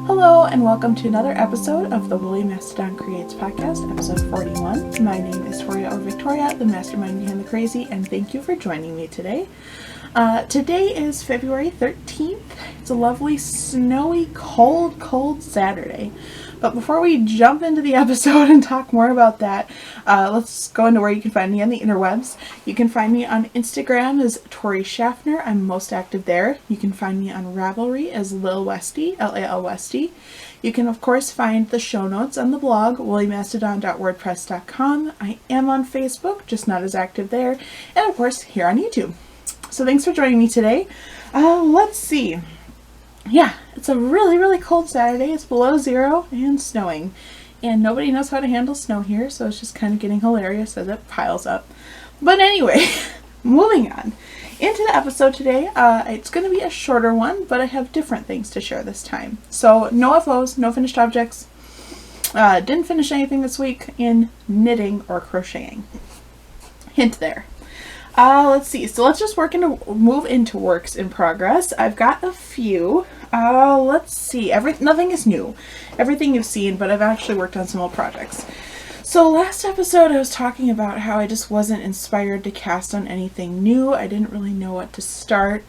Hello and welcome to another episode of the Woolly Mastadon Creates podcast, episode 41. My name is Toria or Victoria, the mastermind behind the crazy, and thank you for joining me today. Today is February 13th. It's a lovely, snowy, cold Saturday. But before we jump into the episode and talk more about that, let's go into where you can find me on the interwebs. You can find me on Instagram as Tori Schaffner. I'm most active there. You can find me on Ravelry as lilwestie, L-A-L-Westie. You can, of course, find the show notes on the blog, woolymastadon.wordpress.com. I am on Facebook, just not as active there. And, of course, here on YouTube. So thanks for joining me today. Let's see. Yeah, it's a really cold Saturday. It's below zero and snowing. And nobody knows how to handle snow here, so it's just kind of getting hilarious as it piles up. But anyway, moving on. Into the episode today, it's going to be a shorter one, but I have different things to share this time. So no FOs, no finished objects. Didn't finish anything this week in knitting or crocheting. Hint there. Let's see. So let's just move into works in progress. I've got a few. Let's see. Nothing is new. Everything you've seen, but I've actually worked on some old projects. So last episode I was talking about how I just wasn't inspired to cast on anything new. I didn't really know what to start.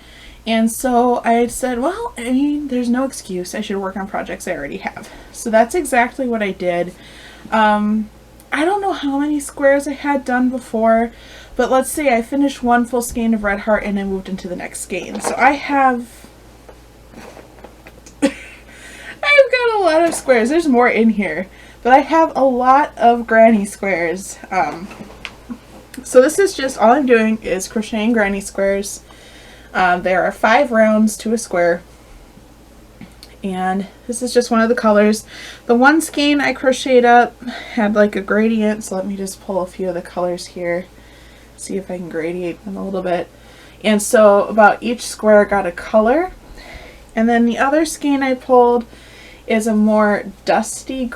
And so I said, well, I mean, there's no excuse. I should work on projects I already have. So that's exactly what I did. I don't know how many squares I had done before, but let's say I finished one full skein of Red Heart and I moved into the next skein. So I've got a lot of squares. There's more in here, but I have a lot of granny squares. So this is just, all I'm doing is crocheting granny squares. There are 5 rounds to a square. And this is just one of the colors. The one skein I crocheted up had like a gradient, so let me just pull a few of the colors here. See if I can gradient them a little bit. And so about each square got a color. And then the other skein I pulled is a more dusty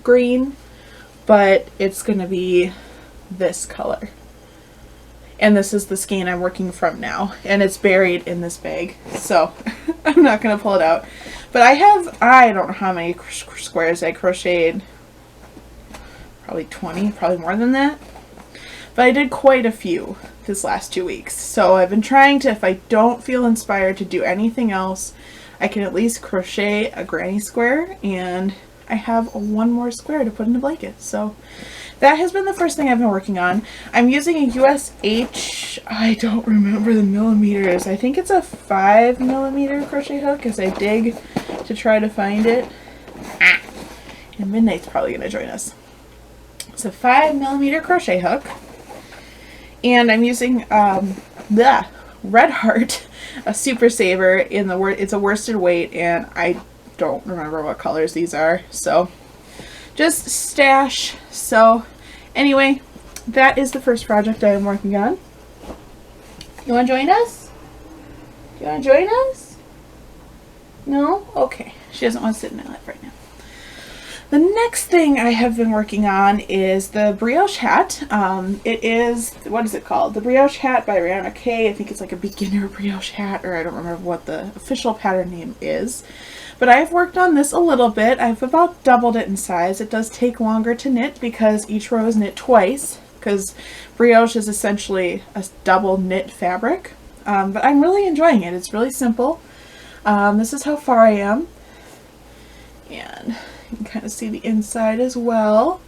green, but it's going to be this color. And this is the skein I'm working from now, and it's buried in this bag, so I'm not going to pull it out. But I don't know how many squares I crocheted, probably 20, probably more than that. But I did quite a few this last 2 weeks, so I've been trying to, if I don't feel inspired to do anything else, I can at least crochet a granny square, and I have one more square to put in a blanket. So that has been the first thing I've been working on. I'm using a USH, I don't remember the millimeters. I think it's a 5mm crochet hook as I dig to try to find it. And Midnight's probably going to join us. It's a 5mm crochet hook. And I'm using the Red Heart, a Super Saver in the it's a worsted weight, and I don't remember what colors these are, so just stash. So anyway, that is the first project I am working on. You want to join us? You want to join us? No? Okay. She doesn't want to sit in my lap right now. The next thing I have been working on is the Brioche Hat. It is, what is it called? The Brioche Hat by Rihanna K. I think it's like a beginner Brioche Hat, or I don't remember what the official pattern name is. But I've worked on this a little bit. I've about doubled it in size. It does take longer to knit because each row is knit twice, because brioche is essentially a double knit fabric. But I'm really enjoying it. It's really simple. This is how far I am. And you can kind of see the inside as well.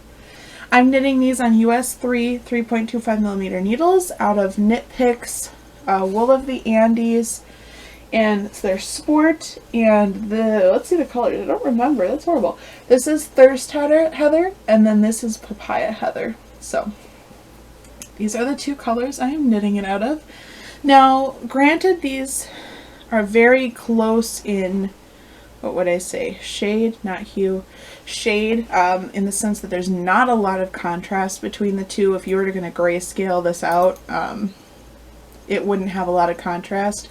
I'm knitting these on US 3.25mm needles out of Knit Picks, Wool of the Andes, and it's their Sport, and let's see the colors, I don't remember, that's horrible. This is Thirst Heather, and then this is Papaya Heather. So these are the two colors I am knitting it out of. Now, granted, these are very close in, what would I say, shade, not hue, shade, in the sense that there's not a lot of contrast between the two. If you were going to grayscale this out, it wouldn't have a lot of contrast.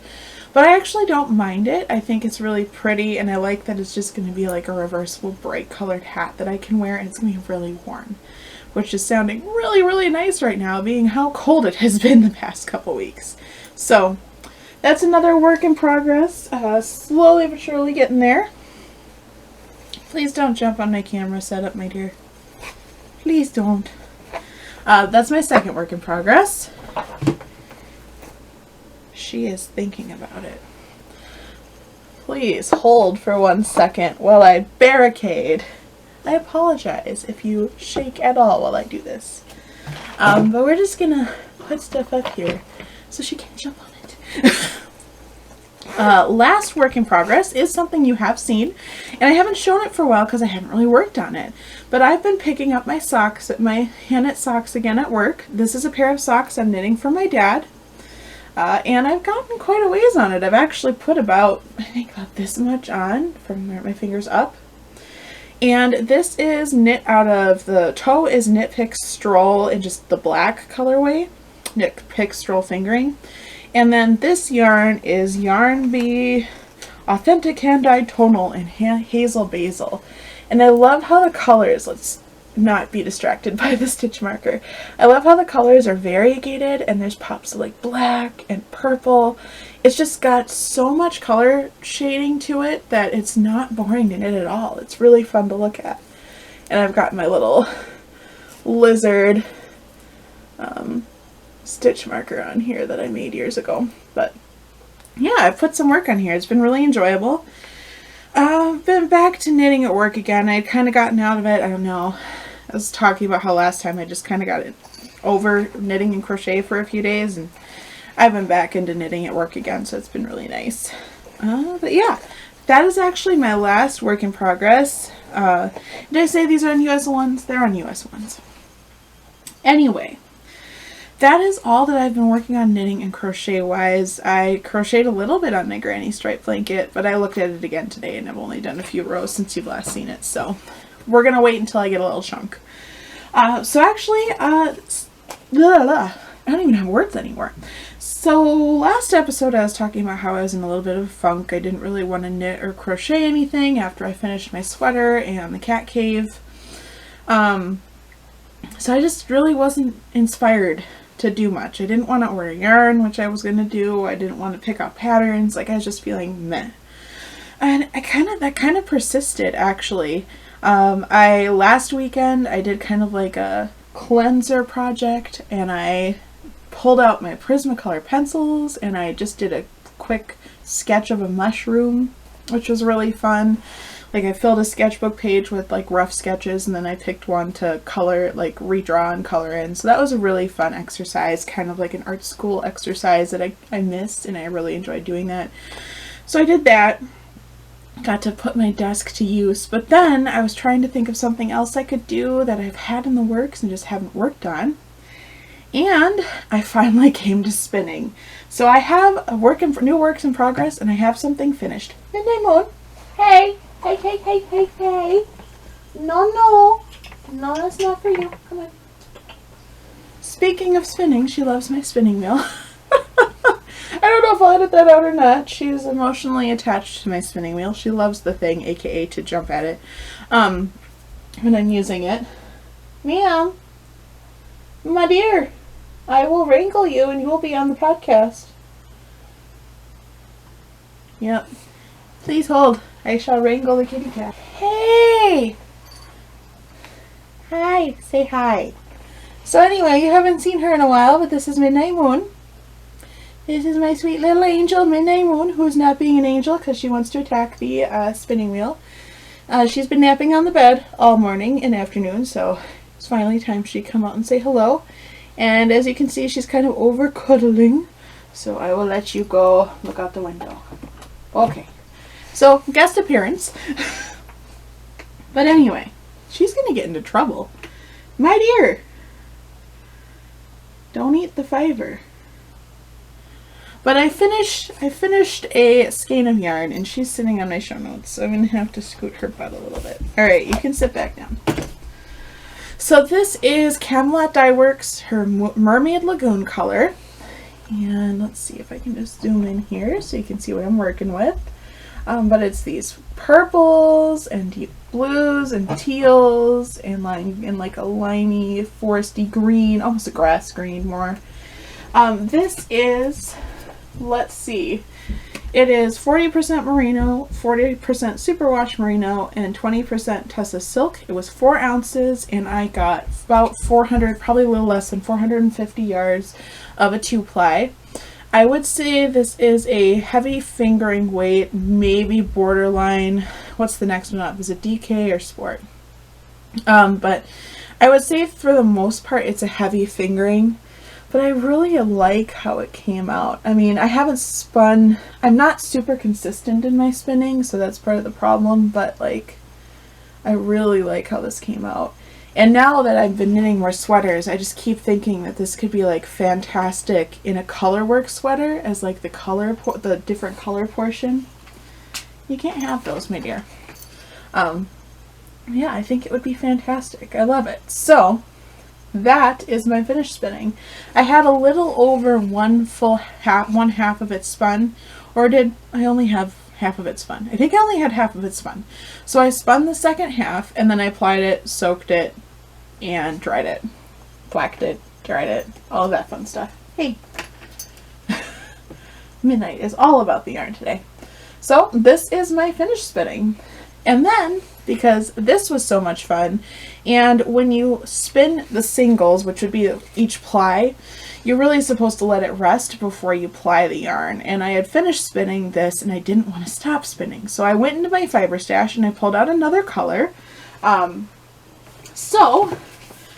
But I actually don't mind it. I think it's really pretty, and I like that it's just going to be like a reversible bright colored hat that I can wear, and it's going to be really warm, which is sounding really nice right now, being how cold it has been the past couple weeks. So that's another work in progress. Slowly but surely getting there. Please don't jump on my camera setup, my dear. Please don't. That's my second work in progress. She is thinking about it. Please hold for 1 second while I barricade. I apologize if you shake at all while I do this. But we're just gonna put stuff up here so she can't jump on it. Last work in progress is something you have seen, and I haven't shown it for a while because I haven't really worked on it. But I've been picking up my socks, my hand-knit socks again at work. This is a pair of socks I'm knitting for my dad. And I've gotten quite a ways on it. I've actually put about, I think about this much on from my fingers up. And this is knit out of, the toe is Knit Pick Stroll in just the black colorway. Knit Pick Stroll fingering. And then this yarn is Yarn Bee Authentic Hand-Dyed Tonal in Hazel Basil. And I love how the colors, let's not be distracted by the stitch marker. I love how the colors are variegated and there's pops of like black and purple. It's just got so much color shading to it that it's not boring to knit at all. It's really fun to look at. And I've got my little lizard stitch marker on here that I made years ago. But yeah, I've put some work on here. It's been really enjoyable. I've been back to knitting at work again. I'd kind of gotten out of it. I don't know. I was talking about how last time I just kind of got it over knitting and crochet for a few days, and I've been back into knitting at work again, so it's been really nice. But yeah, that is actually my last work in progress. Did I say these are on US ones? They're on US ones. Anyway, that is all that I've been working on knitting and crochet wise. I crocheted a little bit on my granny stripe blanket, but I looked at it again today and I've only done a few rows since you've last seen it, so we're gonna wait until I get a little chunk. So actually, I don't even have words anymore. So last episode I was talking about how I was in a little bit of a funk. I didn't really want to knit or crochet anything after I finished my sweater and the cat cave. So I just really wasn't inspired to do much. I didn't want to order yarn, which I was going to do. I didn't want to pick out patterns. Like, I was just feeling meh. And that kind of persisted, actually. Last weekend I did kind of like a cleanser project, and I pulled out my Prismacolor pencils and I just did a quick sketch of a mushroom, which was really fun. Like, I filled a sketchbook page with like rough sketches, and then I picked one to color, like redraw and color in. So that was a really fun exercise, kind of like an art school exercise that I missed, and I really enjoyed doing that. So I did that. Got to put my desk to use, but then I was trying to think of something else I could do that I've had in the works and just haven't worked on. And I finally came to spinning. So I have new works in progress, and I have something finished. Midnight Moon. Hey. Hey. No, that's not for you. Come on. Speaking of spinning, she loves my spinning wheel. I don't know if I'll edit that out or not. She's emotionally attached to my spinning wheel. She loves the thing, aka to jump at it when I'm using it. Meow. My dear, I will wrangle you and you will be on the podcast. Yep. Please hold. I shall wrangle the kitty cat. Hey! Hi. Say hi. So anyway, you haven't seen her in a while, but this is Midnight Moon. This is my sweet little angel, Midnight Moon, who's not being an angel because she wants to attack the spinning wheel. She's been napping on the bed all morning and afternoon, so it's finally time she come out and say hello. And as you can see, she's kind of over cuddling, so I will let you go look out the window. Okay, so guest appearance. But anyway, she's gonna get into trouble. My dear, don't eat the fiver. But I finished a skein of yarn, and she's sitting on my show notes, so I'm going to have to scoot her butt a little bit. Alright, you can sit back down. So this is Camelot Dye Works, her Mermaid Lagoon color. And let's see if I can just zoom in here so you can see what I'm working with. But it's these purples and deep blues and teals and like a limey, foresty green, almost a grass green more. This is let's see. It is 40% merino, 40% superwash merino, and 20% Tessa silk. It was 4 ounces, and I got about 400, probably a little less than 450 yards of a 2-ply. I would say this is a heavy fingering weight, maybe borderline. What's the next one up? Is it DK or sport? But I would say for the most part it's a heavy fingering. But I really like how it came out. I mean, I haven't spun, I'm not super consistent in my spinning, so that's part of the problem, but like, I really like how this came out. And now that I've been knitting more sweaters, I just keep thinking that this could be like fantastic in a colorwork sweater as like the color, the different color portion. You can't have those, my dear. Yeah, I think it would be fantastic. I love it. So, that is my finished spinning. I had a little over one half of it spun, or did I only have half of it spun? I think I only had half of it spun. So I spun the second half, and then I applied it, soaked it, and dried it. Blacked it, dried it, all of that fun stuff. Hey! Midnight is all about the yarn today. So this is my finished spinning. And then, because this was so much fun, and when you spin the singles, which would be each ply, you're really supposed to let it rest before you ply the yarn. And I had finished spinning this, and I didn't want to stop spinning. So I went into my fiber stash, and I pulled out another color. So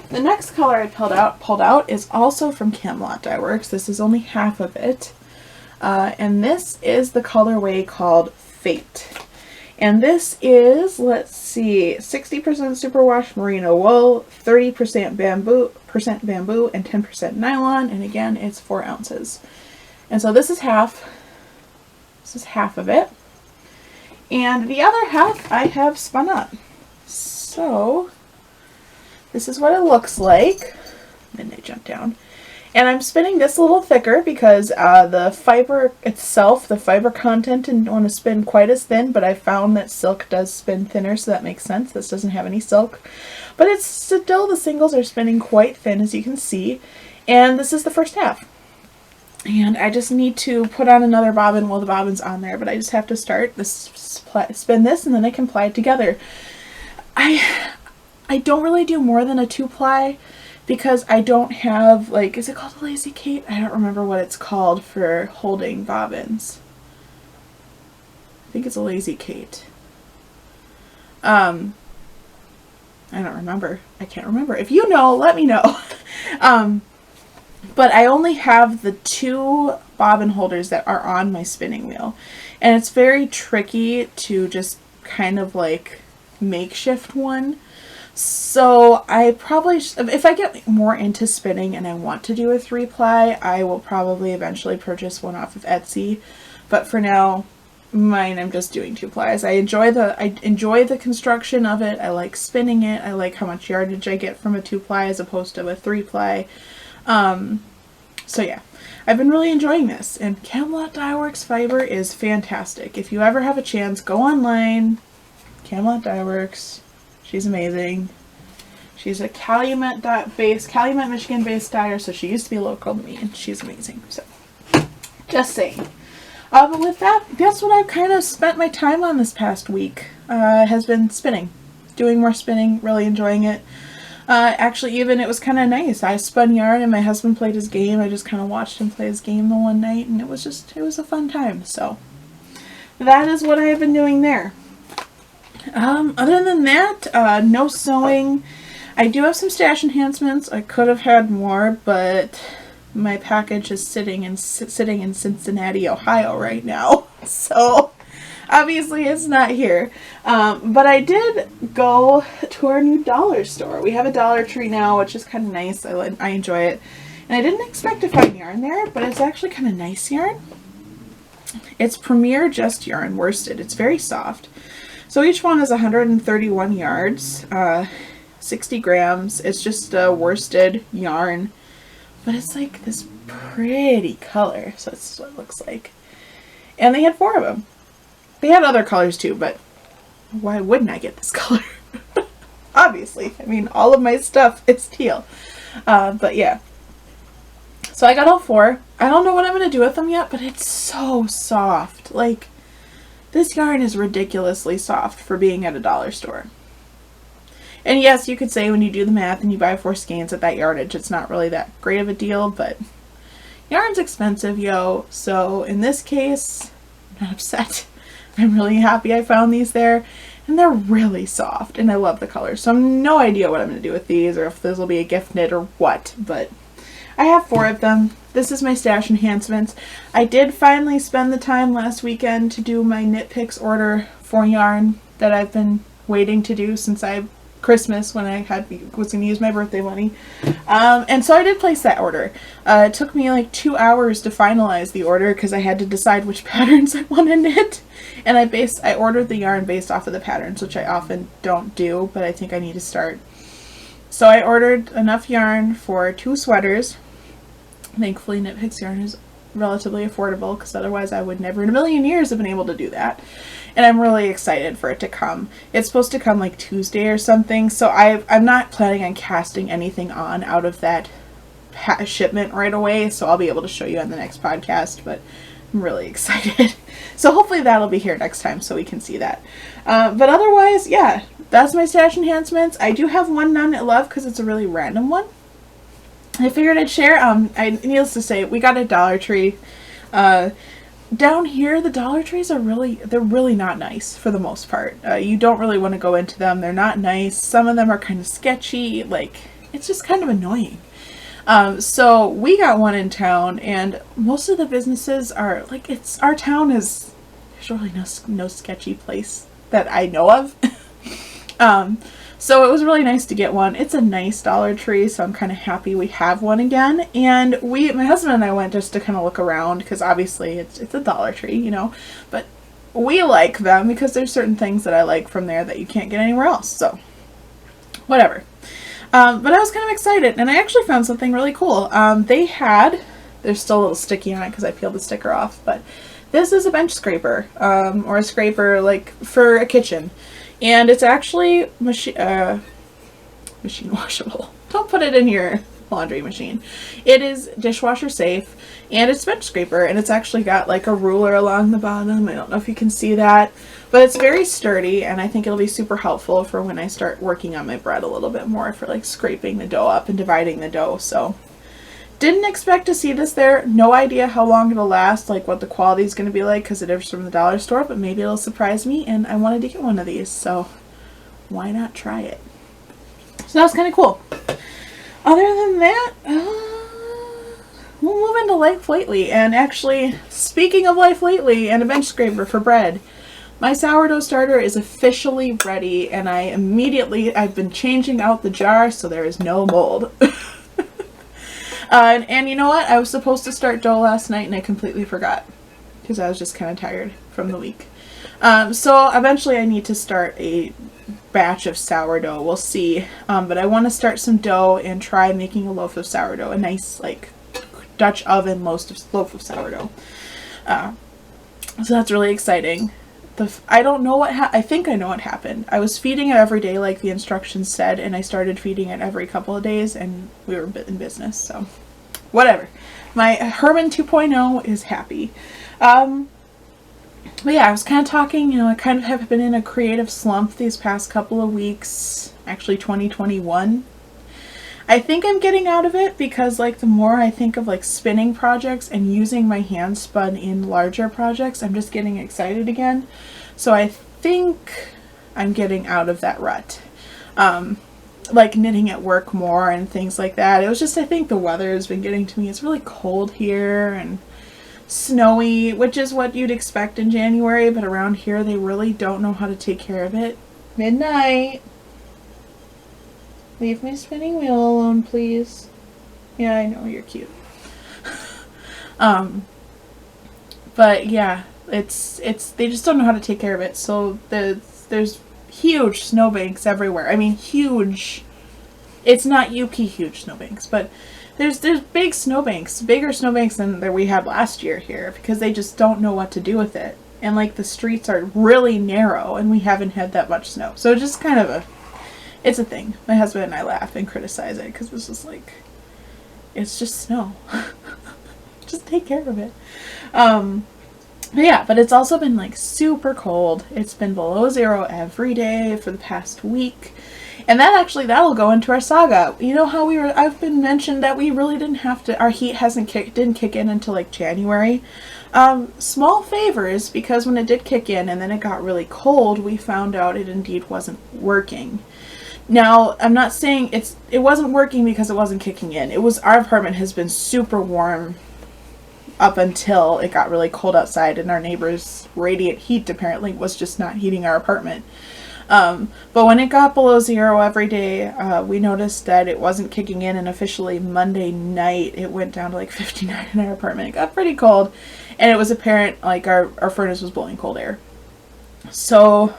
the next color I pulled out is also from Camelot Dye Works. This is only half of it. And this is the colorway called Fate. And this is, let's see, 60% superwash merino wool, 30% bamboo, and 10% nylon. And again, it's 4 ounces. And so this is half. This is half of it. And the other half I have spun up. So this is what it looks like. Then I jump down. And I'm spinning this a little thicker because the fiber itself, the fiber content, didn't want to spin quite as thin, but I found that silk does spin thinner, so that makes sense. This doesn't have any silk. But it's still, the singles are spinning quite thin, as you can see. And this is the first half. And I just need to put on another bobbin while the bobbin's on there, but I just have to start this, spin this, and then I can ply it together. I don't really do more than a 2-ply. Because I don't have, like, is it called a lazy Kate? I don't remember what it's called for holding bobbins. I think it's a lazy Kate. I don't remember. I can't remember. If you know, let me know. But I only have the 2 bobbin holders that are on my spinning wheel. And it's very tricky to just kind of like makeshift one. So I probably, if I get more into spinning and I want to do a 3-ply, I will probably eventually purchase one off of Etsy. But for now, mine, I'm just doing 2-plies. I enjoy the construction of it. I like spinning it. I like how much yardage I get from a 2-ply as opposed to a 3-ply. So yeah, I've been really enjoying this. And Camelot Dye Works fiber is fantastic. If you ever have a chance, go online. Camelot Dye Works. She's amazing. She's a Calumet, Michigan-based dyer, so she used to be local to me, and she's amazing. So, just saying. But with that, that's what I've kind of spent my time on this past week. Has been spinning. Doing more spinning, really enjoying it. Actually, even it was kind of nice. I spun yarn, and my husband played his game. I just kind of watched him play his game the one night, and it was a fun time. So, that is what I have been doing there. Other than that, no sewing. I do have some stash enhancements. I could have had more, but my package is sitting in Cincinnati, Ohio right now. So obviously it's not here. But I did go to our new dollar store. We have a Dollar Tree now, which is kind of nice. I enjoy it. And I didn't expect to find yarn there, but it's actually kind of nice yarn. It's Premier Just Yarn worsted. It's very soft. So each one is 131 yards, 60 grams. It's just a worsted yarn, but it's like this pretty color. So this is what it looks like. And they had 4 of them. They had other colors too, but why wouldn't I get this color? Obviously. I mean, all of my stuff, it's teal. But yeah. So I got all 4. I don't know what I'm going to do with them yet, but it's so soft. Like, this yarn is ridiculously soft for being at a dollar store. And yes, you could say when you do the math and you buy 4 skeins at that yardage, it's not really that great of a deal, but yarn's expensive, yo. So in this case, I'm not upset. I'm really happy I found these there. And they're really soft, and I love the color. So I have no idea what I'm going to do with these, or if this will be a gift knit or what, but I have 4 of them. This is my stash enhancements. I did finally spend the time last weekend to do my Knit Picks order for yarn that I've been waiting to do since Christmas, when I was going to use my birthday money. And so I did place that order. It took me like 2 hours to finalize the order because I had to decide which patterns I want to knit. And I ordered the yarn based off of the patterns, which I often don't do, but I think I need to start. So I ordered enough yarn for 2 sweaters. Thankfully, Knit Picks yarn is relatively affordable, because otherwise I would never in a million years have been able to do that. And I'm really excited for it to come. It's supposed to come like Tuesday or something, so I'm not planning on casting anything on out of that shipment right away, so I'll be able to show you on the next podcast, but I'm really excited. So hopefully that'll be here next time so we can see that. But otherwise, yeah, that's my stash enhancements. I do have one None Knit Love because it's a really random one. I figured I'd share. Needless to say, we got a Dollar Tree. Down here, the Dollar Trees they're really not nice for the most part. You don't really want to go into them. They're not nice. Some of them are kind of sketchy. Like, it's just kind of annoying. So we got one in town, and most of the businesses are like, our town is, there's really no sketchy place that I know of. So it was really nice to get one. It's a nice Dollar Tree, so I'm kind of happy we have one again. And my husband and I went just to kind of look around, because obviously it's a Dollar Tree, you know, but we like them because there's certain things that I like from there that you can't get anywhere else. So whatever. But I was kind of excited, and I actually found something really cool. They're still a little sticky on it because I peeled the sticker off, but this is a bench scraper, or a scraper like for a kitchen. And it's actually machine washable. Don't put it in your laundry machine. It is dishwasher safe, and it's bench scraper, and it's actually got like a ruler along the bottom. I don't know if you can see that, but it's very sturdy, and I think it'll be super helpful for when I start working on my bread a little bit more, for like scraping the dough up and dividing the dough. So didn't expect to see this there. No idea how long it'll last, like what the quality is going to be like, because it differs from the dollar store, but maybe it'll surprise me, and I wanted to get one of these, so why not try it? So that was kind of cool. Other than that, we'll move into life lately. And actually, speaking of life lately and a bench scraper for bread, my sourdough starter is officially ready, and I've been changing out the jar so there is no mold. And you know what? I was supposed to start dough last night and I completely forgot because I was just kind of tired from the week. So eventually I need to start a batch of sourdough. We'll see. But I want to start some dough and try making a loaf of sourdough. A nice, like, Dutch oven loaf of sourdough. So that's really exciting. I don't know I think I know what happened. I was feeding it every day like the instructions said, and I started feeding it every couple of days, and we were in business, so whatever. My Herman 2.0 is happy. But yeah, I was kind of talking, you know, I kind of have been in a creative slump these past couple of weeks, actually 2021. I think I'm getting out of it because, like, the more I think of, like, spinning projects and using my hand spun in larger projects, I'm just getting excited again. So I think I'm getting out of that rut. Like, knitting at work more and things like that. It was just, I think the weather has been getting to me. It's really cold here and snowy, which is what you'd expect in January, but around here they really don't know how to take care of it. Midnight. Leave my spinning wheel alone, please. Yeah, I know, you're cute. But yeah, it's they just don't know how to take care of it. So there's huge snowbanks everywhere. I mean, huge. It's not UP huge snowbanks, but there's big snowbanks, bigger snowbanks than that we had last year here, because they just don't know what to do with it. And like the streets are really narrow, and we haven't had that much snow. So it's just kind of it's a thing. My husband and I laugh and criticize it because it's just like, it's just snow. just take care of it. Yeah, but it's also been like super cold. It's been below 0 every day for the past week. And that'll go into our saga. You know how I've been mentioned that we really didn't have to, our heat didn't kick in until like January. Small favors, because when it did kick in and then it got really cold, we found out it indeed wasn't working. Now, I'm not saying it wasn't working because it wasn't kicking in. Our apartment has been super warm up until it got really cold outside, and our neighbor's radiant heat apparently was just not heating our apartment. But when it got below 0 every day, we noticed that it wasn't kicking in, and officially Monday night it went down to like 59 in our apartment. It got pretty cold, and it was apparent like our furnace was blowing cold air. So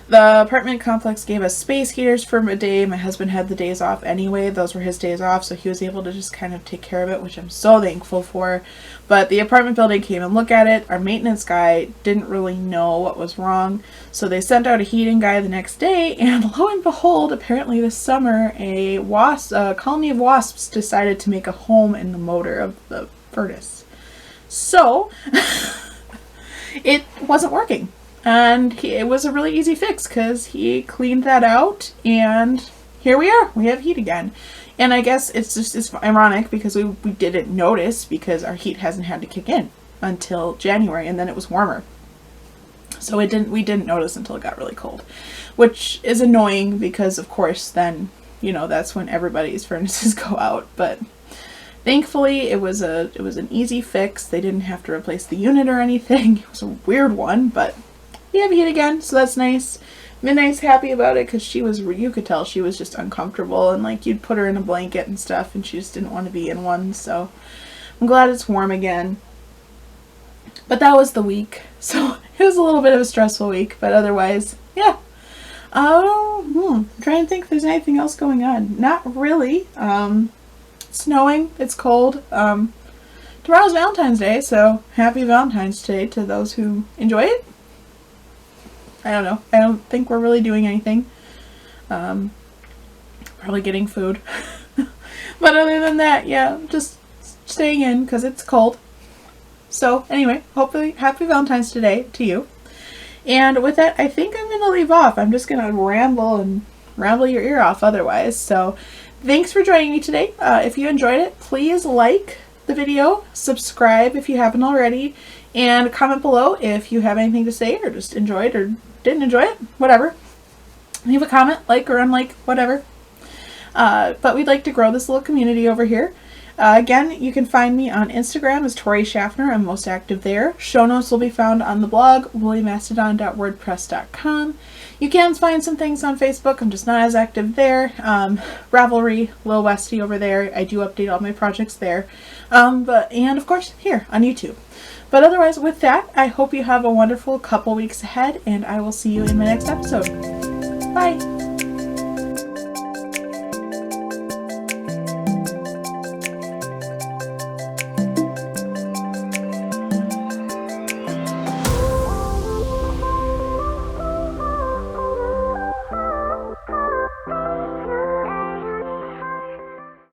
the apartment complex gave us space heaters for a day. My husband had the days off anyway. Those were his days off, so he was able to just kind of take care of it, which I'm so thankful for. But the apartment building came and looked at it. Our maintenance guy didn't really know what was wrong, so they sent out a heating guy the next day, and lo and behold, apparently this summer a colony of wasps decided to make a home in the motor of the furnace. So it wasn't working. And it was a really easy fix because he cleaned that out, and here we are. We have heat again. And I guess it's ironic because we didn't notice because our heat hasn't had to kick in until January, and then it was warmer. So we didn't notice until it got really cold, which is annoying because of course then, that's when everybody's furnaces go out. But thankfully it was an easy fix. They didn't have to replace the unit or anything. It was a weird one, but we have heat again, so that's nice. Midnight's happy about it because you could tell she was just uncomfortable, and like you'd put her in a blanket and stuff and she just didn't want to be in one, so I'm glad it's warm again. But that was the week, so it was a little bit of a stressful week, but otherwise, yeah. I'm trying to think if there's anything else going on. Not really. It's snowing, it's cold. Tomorrow's Valentine's Day, so happy Valentine's Day to those who enjoy it. I don't know. I don't think we're really doing anything. Probably getting food. But other than that, yeah, just staying in because it's cold. So anyway, hopefully happy Valentine's Day to you. And with that, I think I'm going to leave off. I'm just going to ramble your ear off otherwise. So thanks for joining me today. If you enjoyed it, please like the video, subscribe if you haven't already, and comment below if you have anything to say or just enjoyed or didn't enjoy it, whatever. Leave a comment, like or unlike, whatever. But we'd like to grow this little community over here. Again, you can find me on Instagram as Tori Schaffner. I'm most active there. Show notes will be found on the blog, mastadon.wordpress.com. You can find some things on Facebook. I'm just not as active there. Ravelry, lilwestie over there. I do update all my projects there. And of course, here on YouTube. But otherwise, with that, I hope you have a wonderful couple weeks ahead, and I will see you in my next episode. Bye!